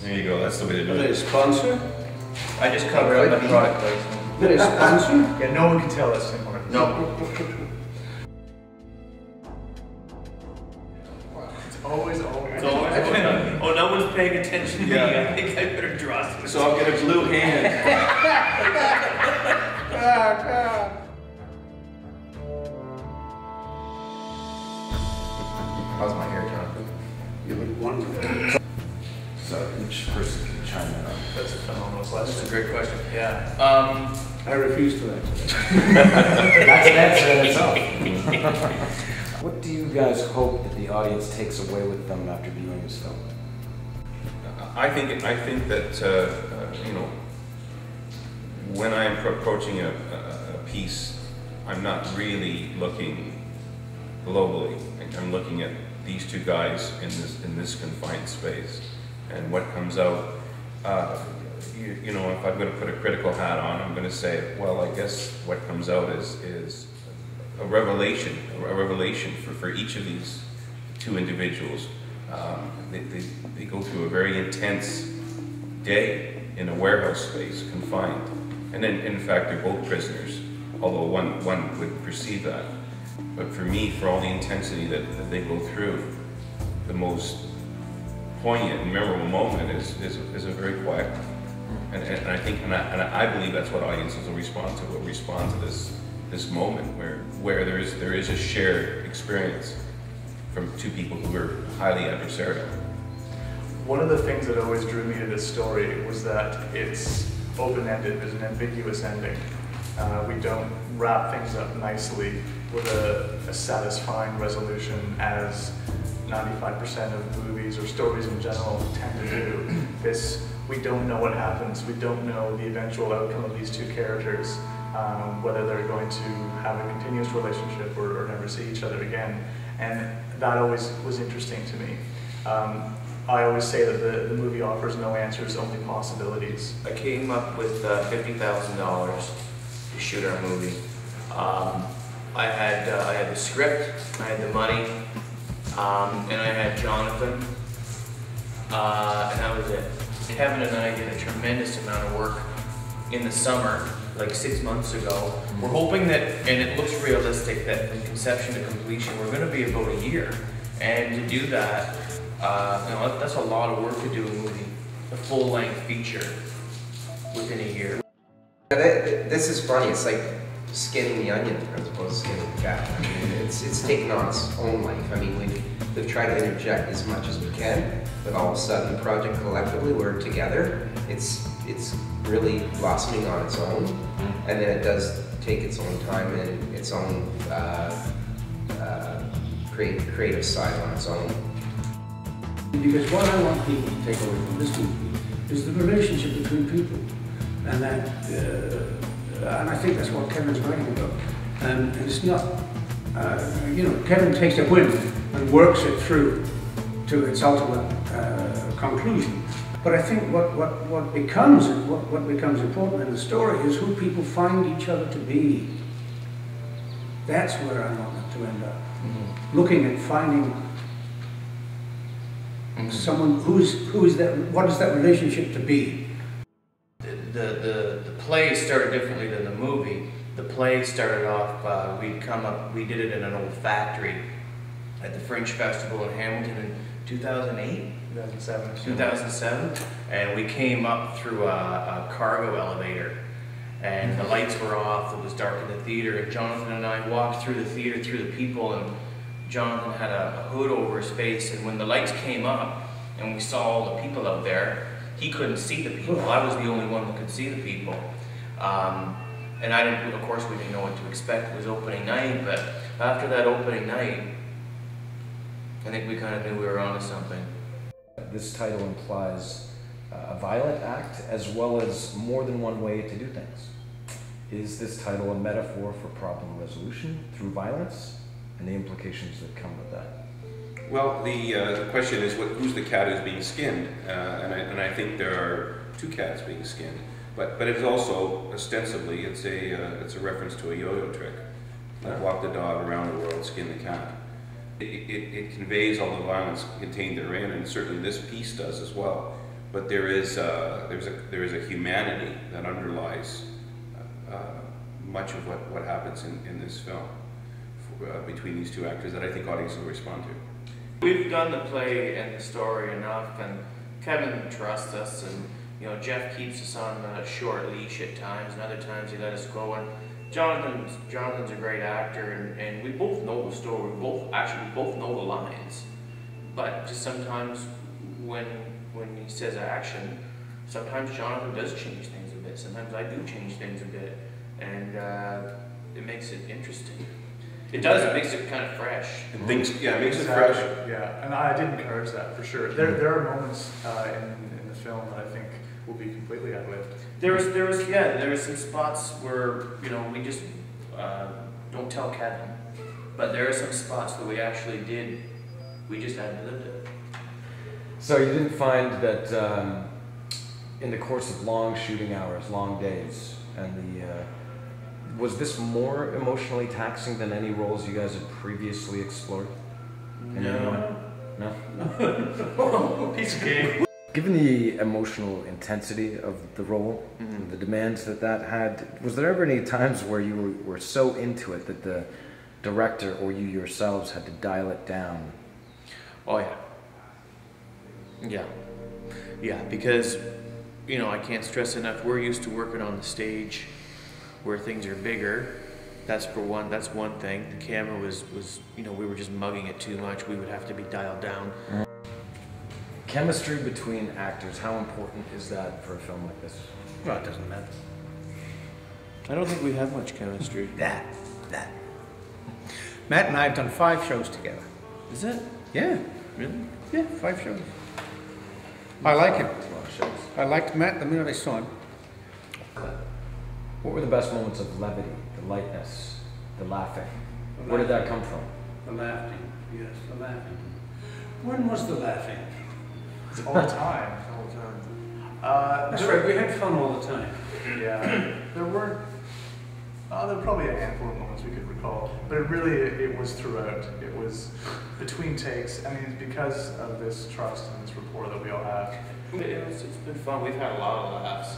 There you go, that's the way to do Are they a it. sponsor? I just covered up my product placement. Are they a sponsor? Yeah, no one can tell us anymore. No. It's always. Oh, no one's paying attention to me. I think I better draw some. So I'll get a blue hand. How's my hair, Jonathan? You look wonderful. So each person can chime in on. That's a phenomenal question. That's a great question. Yeah. I refuse to answer. That's an answer in itself. What do you guys hope that the audience takes away with them after viewing this film? I think that you know, when I'm approaching a piece, I'm not really looking globally. I'm looking at these two guys in this confined space, and what comes out. You know, if I'm going to put a critical hat on, I'm going to say, well, I guess what comes out is a revelation for each of these two individuals. They go through a very intense day in a warehouse space, confined, and then in fact they're both prisoners, although one would perceive that. But for me, for all the intensity that they go through, the most poignant and memorable moment is a very quiet one. And I think, and I believe that's what audiences will respond to. Will respond to this moment where there is a shared experience from two people who are highly adversarial. One of the things that always drew me to this story was that it's open-ended. There's an ambiguous ending. We don't wrap things up nicely with a satisfying resolution, as 95% of movies or stories in general tend to do. We don't know what happens. We don't know the eventual outcome of these two characters, whether they're going to have a continuous relationship or never see each other again. And that always was interesting to me. I always say that the movie offers no answers, only possibilities. I came up with $50,000 to shoot our movie. I had the script, I had the money, and I had Jonathan, and that was it. Kevin and I did a tremendous amount of work in the summer, like 6 months ago. We're hoping that, and it looks realistic, that from conception to completion, we're going to be about a year. And to do that, you know, that's a lot of work to do a movie, a full-length feature, within a year. This is funny. It's like skinning the onion as opposed to skinning the cat. I mean, it's taken on its own life. I mean, we've tried to interject as much as we can, but all of a sudden the project collectively, we're together. It's really blossoming on its own, and then it does take its own time and its own creative side on its own. Because what I want people to take away from this movie is the relationship between people, and that, and I think that's what Kevin's writing about. And it's not, you know, Kevin takes a whim and works it through to its ultimate conclusion. But I think what becomes important in the story is who people find each other to be. That's where I want it to end up. Looking at finding someone who is that. What is that relationship to be? The play started differently than the movie. The play started off. We did it in an old factory at the Fringe Festival in Hamilton in 2008. 2007, and we came up through a cargo elevator, and the lights were off. It was dark in the theater, and Jonathan and I walked through the theater, through the people, and Jonathan had a hood over his face, and when the lights came up and we saw all the people out there, he couldn't see the people. I was the only one that could see the people, and I didn't. Of course, we didn't know what to expect. It was opening night, but after that opening night, I think we kind of knew we were onto something. This title implies a violent act as well as more than one way to do things. Is this title a metaphor for problem resolution through violence and the implications that come with that? Well, the question is, who's the cat who's being skinned? And I think there are two cats being skinned, but it is also ostensibly it's a reference to a yo-yo trick, like walk the dog around the world, skin the cat. It conveys all the violence contained therein, and certainly this piece does as well. but there is a humanity that underlies much of what happens in this film between these two actors that I think audiences will respond to. We've done the play and the story enough, and Kevin trusts us, and you know, Jeff keeps us on a short leash at times, and other times he let us go. And Jonathan's a great actor, and we both know the story. We both know the lines, but just sometimes when he says action, sometimes Jonathan does change things a bit. Sometimes I do change things a bit, and it makes it interesting. It does. It makes it kind of fresh. And things, yeah, it makes it Exactly. fresh. Yeah, and I did encourage that for sure. There are moments in the film that I think will be completely outlived. There was some spots where, you know, we just don't tell Kevin, but there are some spots that we actually did. We just hadn't lived it. So you didn't find that in the course of long shooting hours, long days, and was this more emotionally taxing than any roles you guys had previously explored? No. No? Piece of cake. Given the emotional intensity of the role, and the demands that had, was there ever any times where you were so into it that the director or you yourselves had to dial it down? Oh yeah. Yeah, because, you know, I can't stress enough, we're used to working on the stage where things are bigger. That's one thing. The camera was, you know, we were just mugging it too much. We would have to be dialed down. Chemistry between actors, how important is that for a film like this? Well, it doesn't matter. I don't think we have much chemistry. That. Matt and I have done 5 shows together. Is it? Yeah. Really? Yeah, 5 shows. I like him. A lot of shows. I liked Matt the minute I saw him. What were the best moments of levity, the lightness, the laughing? Where did that come from? The laughing, yes, the laughing. When was the laughing? All the time. That's right, we had fun all the time. Yeah, there were probably a handful of moments we could recall, but it was throughout. It was between takes. I mean, it's because of this trust and this rapport that we all have. It's been fun. We've had a lot of laughs.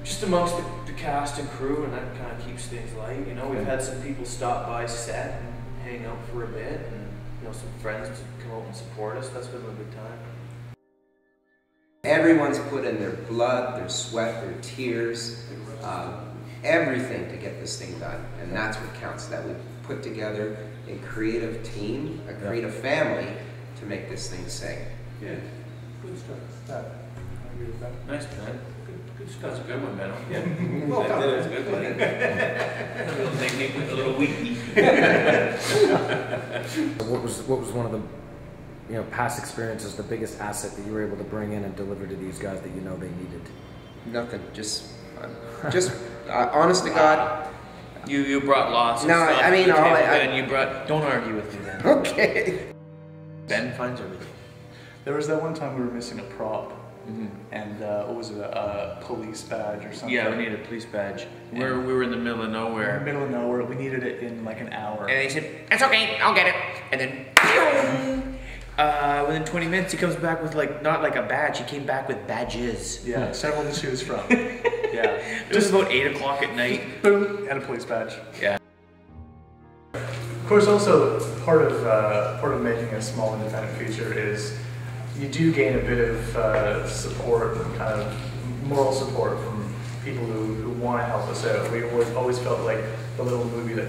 Just amongst the cast and crew, and that kind of keeps things light. You know, we've had some people stop by set and hang out for a bit, and you know, some friends to come out and support us. That's been a good time. Everyone's put in their blood, their sweat, their tears, everything to get this thing done, and that's what counts. That we put together a creative team, a creative family to make this thing sing. Yeah. Good stuff. Yeah, I agree with that. Nice, man. Good stuff. That's a good one, Ben. Yeah. Well done. That was a good one. A little technique with a little wiki. What was one of the past experiences, the biggest asset that you were able to bring in and deliver to these guys that you know they needed? Nothing, just honest to God. You brought lots of No, stuff. I mean, to the all table, I- Ben. You brought. Don't argue with me, then. Okay. Ben finds everything. There was that one time we were missing a prop, and what was it, a police badge or something? Yeah, we needed a police badge. We were in the middle of We're in nowhere. the middle of nowhere. We needed it in like an hour. And they said, "That's okay, I'll get it." And then, within 20 minutes, he comes back with not like a badge. He came back with badges. Yeah, several to choose from. Yeah, It was about 8 o'clock at night. boom, and a police badge. Yeah. Of course, also part of making a small independent feature is you do gain a bit of support and kind of moral support from people who want to help us out. We always felt like the little movie that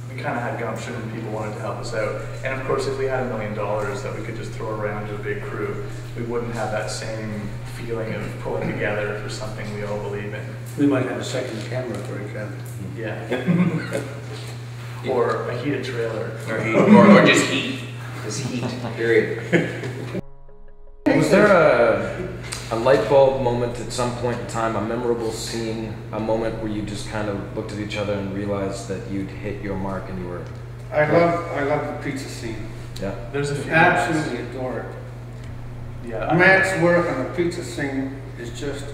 we kind of had gumption and people wanted to help us out. And of course, if we had $1 million that we could just throw around to a big crew, we wouldn't have that same feeling of pulling together for something we all believe in. We might have a second camera, for example. Yeah. Or a heated trailer. Or just heat. This heat, period. Was there a light bulb moment at some point in time, a memorable scene, a moment where you just kind of looked at each other and realized that you'd hit your mark and you were... I love the pizza scene. Yeah. There's a few. Absolutely adore it. Yeah. Matt's work on the pizza scene is just,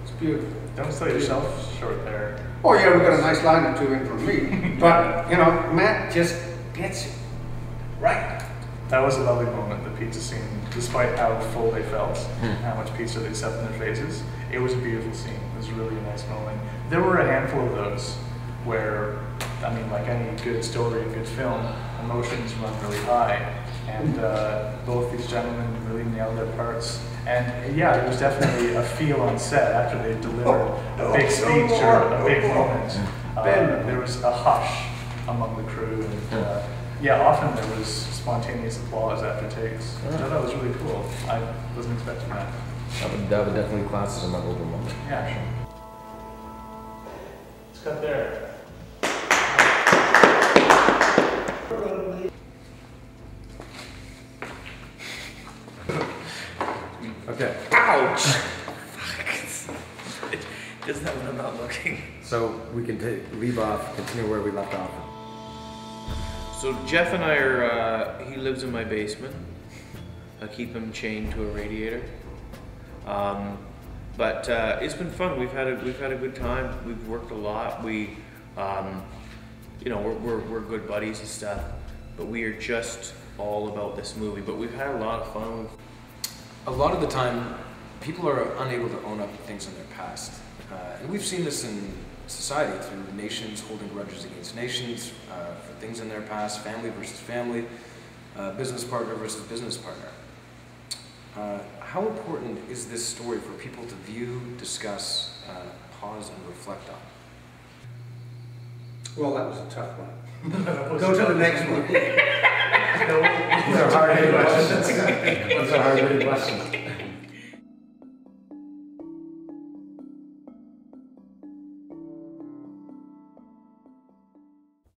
it's beautiful. Don't sell yourself short there. Oh yeah, we got a nice line or two in from me, but Matt just gets it right. That was a lovely moment, the pizza scene, despite how full they felt, how much pizza they stuffed in their faces. It was a beautiful scene. It was really a nice moment. There were a handful of those where, I mean, like any good story, a good film, emotions run really high. And both these gentlemen really nailed their parts. And yeah, there was definitely a feel on set after they delivered a big speech or a big moment. There was a hush among the crew. And yeah, often there was spontaneous applause after takes. I thought that was really cool. I wasn't expecting that. That would definitely class as a memorable moment. Yeah, sure. Let's cut there. Okay. Ouch! It does that when I'm not looking. So we can leave off, continue where we left off. So Jeff and I are, he lives in my basement. I keep him chained to a radiator. But it's been fun. We've had a good time. We've worked a lot. We, you know, we're good buddies and stuff. But we are just all about this movie. But we've had a lot of fun. A lot of the time, people are unable to own up to things in their past. And we've seen this in society through nations holding grudges against nations for things in their past, family versus family, business partner versus business partner. How important is this story for people to view, discuss, pause, and reflect on? Well, that was a tough one. Go to the next one. Those are hard questions. Those are hard questions.